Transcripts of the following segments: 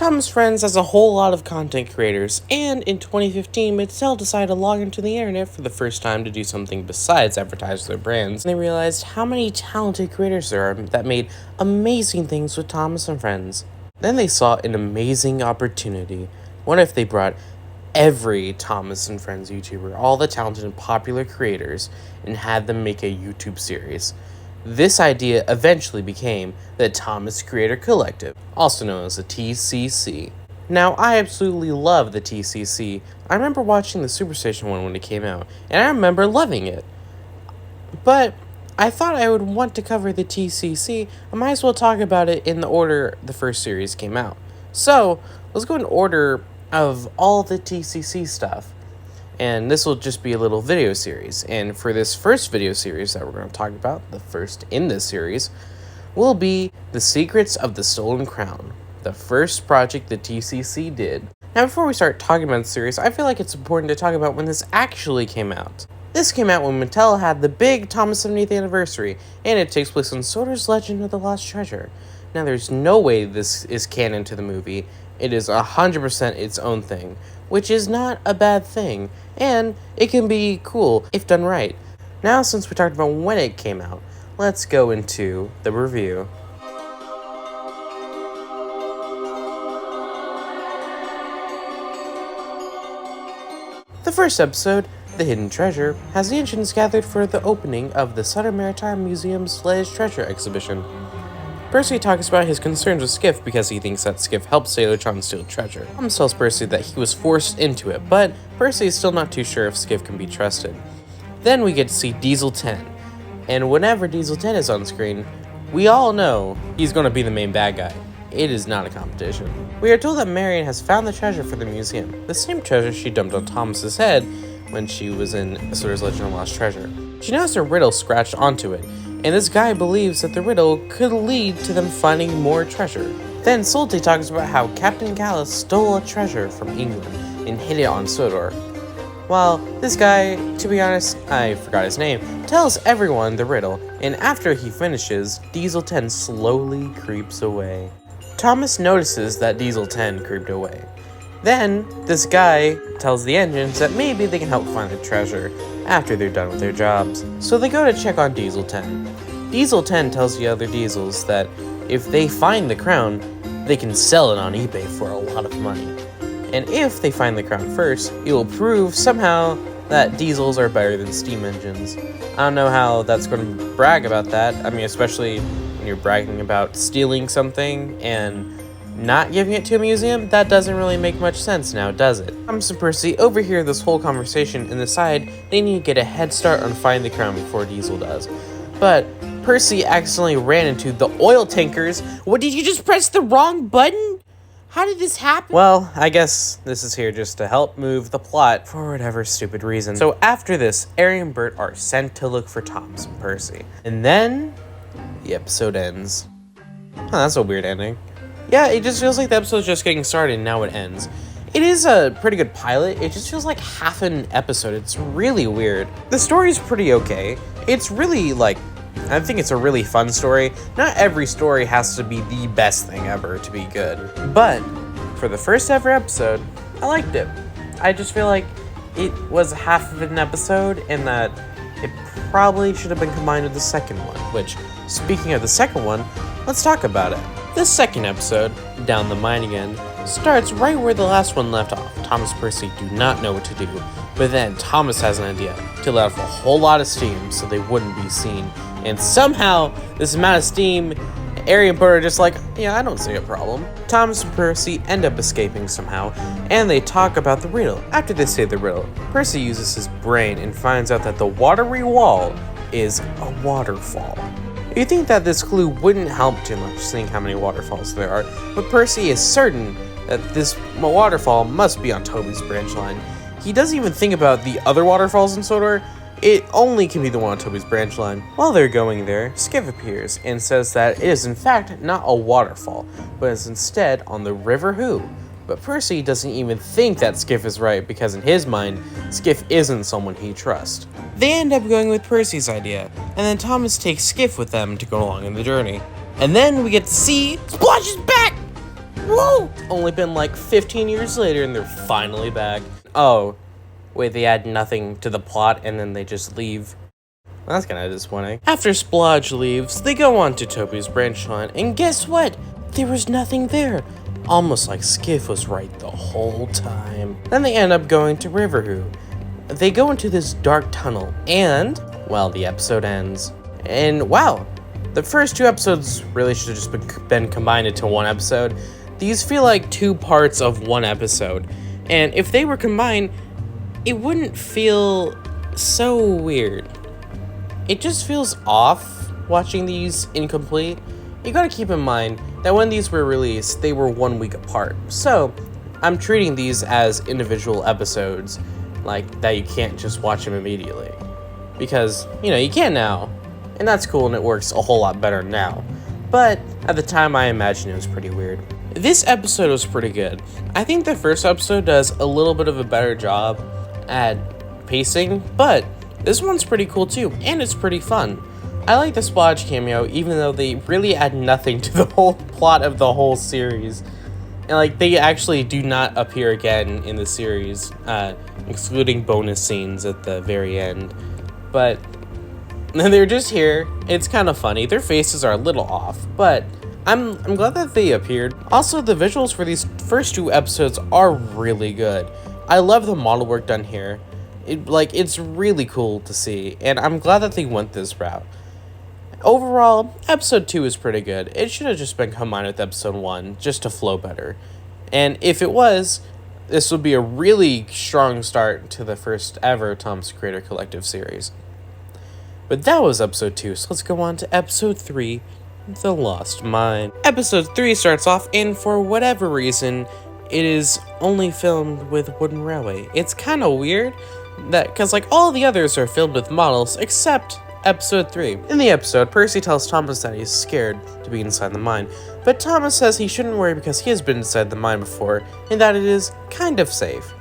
Thomas Friends has a whole lot of content creators, and in 2015, Mattel decided to log into the internet for the first time to do something besides advertise their brands. And they realized how many talented creators there are that made amazing things with Thomas and Friends. Then they saw an amazing opportunity. What if they brought every Thomas and Friends YouTuber, all the talented and popular creators, and had them make a YouTube series? This idea eventually became the Thomas Creator Collective, also known as the TCC. Now, I absolutely love the TCC. I remember watching the Superstation one when it came out, and I remember loving it. But I thought I would want to cover the TCC. I might as well talk about it in the order the first series came out. So, let's go in order of all the TCC stuff. And this will just be a little video series. And for this first video series that we're going to talk about, the first in this series, will be The Secrets of the Stolen Crown, the first project the TCC did. Now, before we start talking about the series, I feel like it's important to talk about when this actually came out. This came out when Mattel had the big Thomas 70th anniversary, and it takes place in Sodor's Legend of the Lost Treasure. Now, there's no way this is canon to the movie. It is 100% its own thing, which is not a bad thing, and it can be cool if done right. Now, since we talked about when it came out, let's go into the review. The first episode, The Hidden Treasure, has the engines gathered for the opening of the Sodor Maritime Museum's Lost Tresure exhibition. Percy talks about his concerns with Skiff because he thinks that Skiff helped Sailor-chan steal treasure. Thomas tells Percy that he was forced into it, but Percy is still not too sure if Skiff can be trusted. Then we get to see Diesel 10, and whenever Diesel 10 is on screen, we all know he's going to be the main bad guy. It is not a competition. We are told that Marion has found the treasure for the museum, the same treasure she dumped on Thomas's head when she was in Sodor's Legend of Lost Treasure. She noticed a riddle scratched onto it, and this guy believes that the riddle could lead to them finding more treasure. Then Solte talks about how Captain Gallus stole a treasure from England and hid it on Sodor. While this guy, to be honest, I forgot his name, tells everyone the riddle, and after he finishes, Diesel 10 slowly creeps away. Thomas notices that Diesel 10 creeped away. Then, this guy tells the engines that maybe they can help find the treasure after they're done with their jobs. So they go to check on Diesel 10. Diesel 10 tells the other Diesels that if they find the crown, they can sell it on eBay for a lot of money. And if they find the crown first, it will prove somehow that diesels are better than steam engines. I don't know how that's going to brag about that. I mean, especially when you're bragging about stealing something and not giving it to a museum, that doesn't really make much sense now, does it? Thomas and Percy overhear this whole conversation and decide they need to get a head start on finding the crown before Diesel does. But Percy accidentally ran into the oil tankers. What, did you just press the wrong button? How did this happen? Well, I guess this is here just to help move the plot for whatever stupid reason. So after this, Ari and Bert are sent to look for Thomas and Percy. And then the episode ends. That's a weird ending. Yeah, it just feels like the episode's just getting started and now it ends. It is a pretty good pilot. It just feels like half an episode. It's really weird. The story's pretty okay. It's really I think it's a really fun story. Not every story has to be the best thing ever to be good. But for the first ever episode, I liked it. I just feel like it was half of an episode and that it probably should have been combined with the second one. Which, speaking of the second one, let's talk about it. This second episode, Down the Mine Again, starts right where the last one left off. Thomas and Percy do not know what to do, but then Thomas has an idea to let off a whole lot of steam so they wouldn't be seen. And somehow, this amount of steam, Ari and Bert are just like, yeah, I don't see a problem. Thomas and Percy end up escaping somehow, and they talk about the riddle. After they say the riddle, Percy uses his brain and finds out that the watery wall is a waterfall. You think that this clue wouldn't help too much, seeing how many waterfalls there are, but Percy is certain that this waterfall must be on Toby's branch line. He doesn't even think about the other waterfalls in Sodor. It only can be the one on Toby's branch line. While they're going there, Skiff appears and says that it is in fact not a waterfall, but is instead on the River Who. But Percy doesn't even think that Skiff is right because in his mind, Skiff isn't someone he trusts. They end up going with Percy's idea, and then Thomas takes Skiff with them to go along in the journey. And then we get to see Splotch's back! whoa! Only been like 15 years later and they're finally back. Oh, wait, they add nothing to the plot and then they just leave. Well, that's kind of disappointing. After Splodge leaves, they go on to Toby's branch line, and guess what? There was nothing there. Almost like Skiff was right the whole time. Then they end up going to Riverhoo. They go into this dark tunnel, and, well, the episode ends. And wow, the first 2 episodes really should have just been combined into one episode. These feel like 2 parts of one episode. And if they were combined, it wouldn't feel so weird. It just feels off watching these incomplete. You gotta keep in mind that when these were released, they were 1 week apart. So, I'm treating these as individual episodes, like that you can't just watch them immediately. Because, you can now. And that's cool and it works a whole lot better now. But, at the time I imagine it was pretty weird. This episode was pretty good. I think the first episode does a little bit of a better job at pacing, but this one's pretty cool too, and it's pretty fun. I like the Splodge cameo, even though they really add nothing to the whole plot of the whole series. And they actually do not appear again in the series, excluding bonus scenes at the very end. But they're just here. It's kind of funny. Their faces are a little off, but I'm glad that they appeared. Also, the visuals for these first 2 episodes are really good. I love the model work done here. It's really cool to see, and I'm glad that they went this route. Overall, episode 2 is pretty good. It should have just been combined with episode 1, just to flow better. And if it was, this would be a really strong start to the first ever Tom's Creator Collective series. But that was episode 2, so let's go on to episode 3, The Lost Mine. Episode 3 starts off, and for whatever reason, it is only filmed with wooden railway. It's kind of weird, because all the others are filmed with models, except episode 3. In the episode, Percy tells Thomas that he's scared to be inside the mine, but Thomas says he shouldn't worry because he has been inside the mine before, and that it is kind of safe.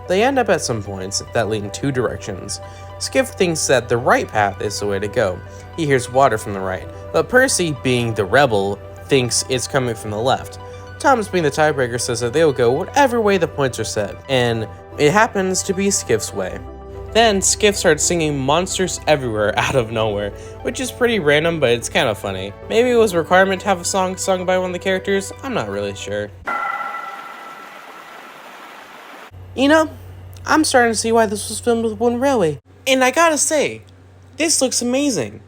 They end up at some points that lead in 2 directions. Skiff thinks that the right path is the way to go. He hears water from the right, but Percy, being the rebel, thinks it's coming from the left. Thomas, being the tiebreaker, says that they will go whatever way the points are set, and it happens to be Skiff's way. Then, Skiff starts singing Monsters Everywhere out of nowhere, which is pretty random, but it's kind of funny. Maybe it was a requirement to have a song sung by one of the characters, I'm not really sure. I'm starting to see why this was filmed with one railway. And I gotta say, this looks amazing.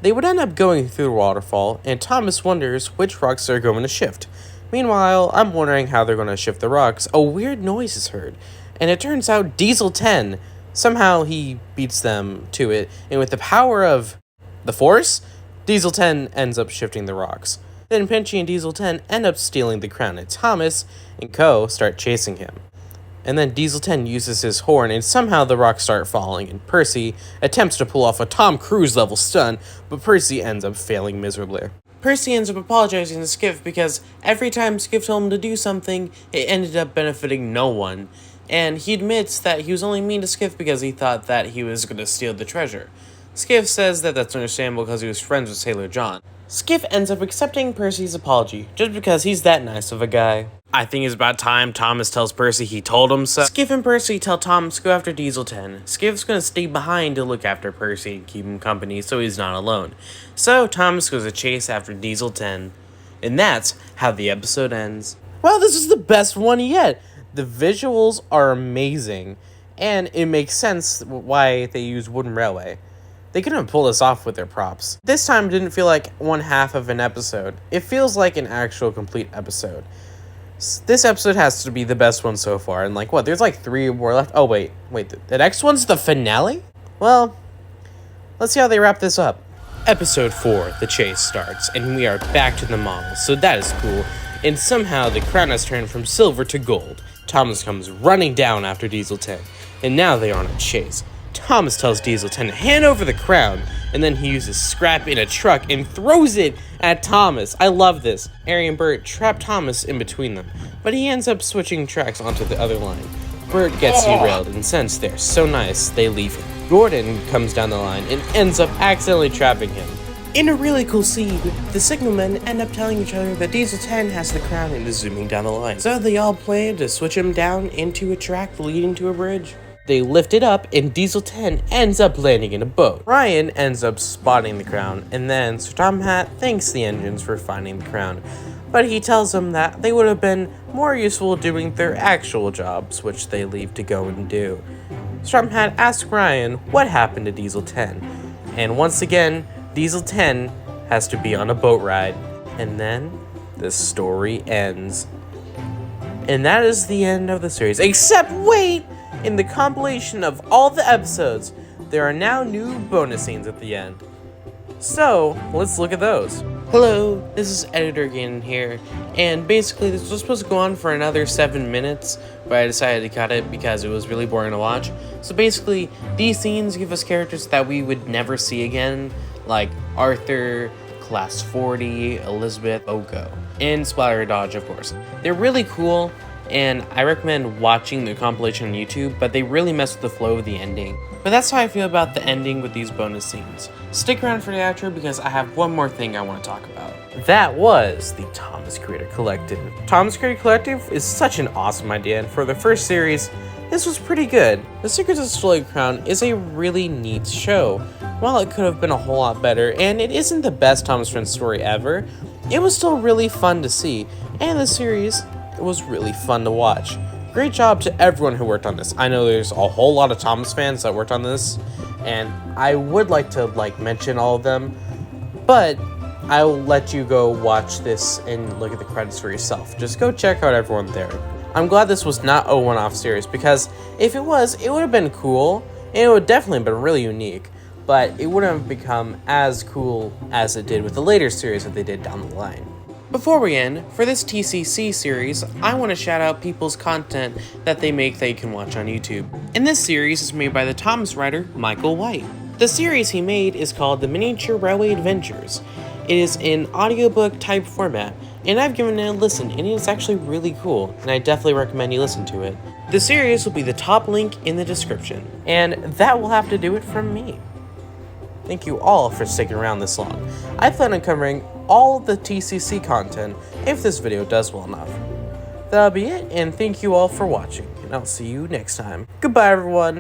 They would end up going through the waterfall, and Thomas wonders which rocks they're going to shift. Meanwhile, I'm wondering how they're going to shift the rocks. A weird noise is heard, and it turns out Diesel 10, somehow he beats them to it, and with the power of the Force, Diesel 10 ends up shifting the rocks. Then Pinchy and Diesel 10 end up stealing the crown, and Thomas and Co. start chasing him. And then Diesel 10 uses his horn, and somehow the rocks start falling, and Percy attempts to pull off a Tom Cruise level stunt, but Percy ends up failing miserably. Percy ends up apologizing to Skiff because every time Skiff told him to do something, it ended up benefiting no one. And he admits that he was only mean to Skiff because he thought that he was going to steal the treasure. Skiff says that that's understandable because he was friends with Sailor John. Skiff ends up accepting Percy's apology, just because he's that nice of a guy. I think it's about time Thomas tells Percy he told him so. Skiff and Percy tell Thomas to go after Diesel 10. Skiff's gonna stay behind to look after Percy and keep him company so he's not alone. So Thomas goes to chase after Diesel 10. And that's how the episode ends. Wow, this is the best one yet! The visuals are amazing, and it makes sense why they use wooden railway. They couldn't pull this off with their props. This time didn't feel like one half of an episode. It feels like an actual complete episode. This episode has to be the best one so far, and there's 3 more left. Oh, wait, the next one's the finale? Well, let's see how they wrap this up. Episode 4, The Chase starts, and we are back to the model, so that is cool. And somehow the crown has turned from silver to gold. Thomas comes running down after Diesel 10, and now they are on a chase. Thomas tells Diesel 10 to hand over the crown, and then he uses scrap in a truck and throws it at Thomas. I love this. Harry and Bert trap Thomas in between them, but he ends up switching tracks onto the other line. Bert gets derailed, and since they're so nice, they leave him. Gordon comes down the line and ends up accidentally trapping him. In a really cool scene, the signalmen end up telling each other that Diesel 10 has the crown and is zooming down the line. So they all plan to switch him down into a track leading to a bridge. They lift it up and Diesel 10 ends up landing in a boat. Ryan ends up spotting the crown, and then Sir Tom Hat thanks the engines for finding the crown. But he tells them that they would have been more useful doing their actual jobs, which they leave to go and do. Sir Tom Hat asks Ryan what happened to Diesel 10. And once again, Diesel 10 has to be on a boat ride. And then the story ends. And that is the end of the series. Except wait! In the compilation of all the episodes, there are now new bonus scenes at the end. So, let's look at those. Hello, this is Editor Ganon here, and basically this was supposed to go on for another 7 minutes, but I decided to cut it because it was really boring to watch. So basically, these scenes give us characters that we would never see again, like Arthur, Class 40, Elizabeth, Oko, and Splatter Dodge, of course. They're really cool, and I recommend watching the compilation on YouTube, but they really mess with the flow of the ending. But that's how I feel about the ending with these bonus scenes. Stick around for the outro because I have one more thing I want to talk about. That was the Thomas Creator Collective. Thomas Creator Collective is such an awesome idea, and for the first series, this was pretty good. The Secrets of the Stolen Crown is a really neat show. While it could have been a whole lot better, and it isn't the best Thomas Friends story ever, it was still really fun to see, and the series was really fun to watch. Great job to everyone who worked on this. I know there's a whole lot of Thomas fans that worked on this, and I would like to mention all of them, but I'll let you go watch this and look at the credits for yourself. Just go check out everyone there. I'm glad this was not a one-off series, because if it was, it would have been cool, and it would definitely have been really unique, but it wouldn't have become as cool as it did with the later series that they did down the line. Before we end, for this TCC series, I want to shout out people's content that they make that you can watch on YouTube. And this series is made by the Thomas writer, Michael White. The series he made is called The Miniature Railway Adventures. It is in audiobook type format, and I've given it a listen, and it's actually really cool, and I definitely recommend you listen to it. The series will be the top link in the description, and that will have to do it from me. Thank you all for sticking around this long. I plan on covering all of the TCC content if this video does well enough. That'll be it, and thank you all for watching, and I'll see you next time. Goodbye, everyone.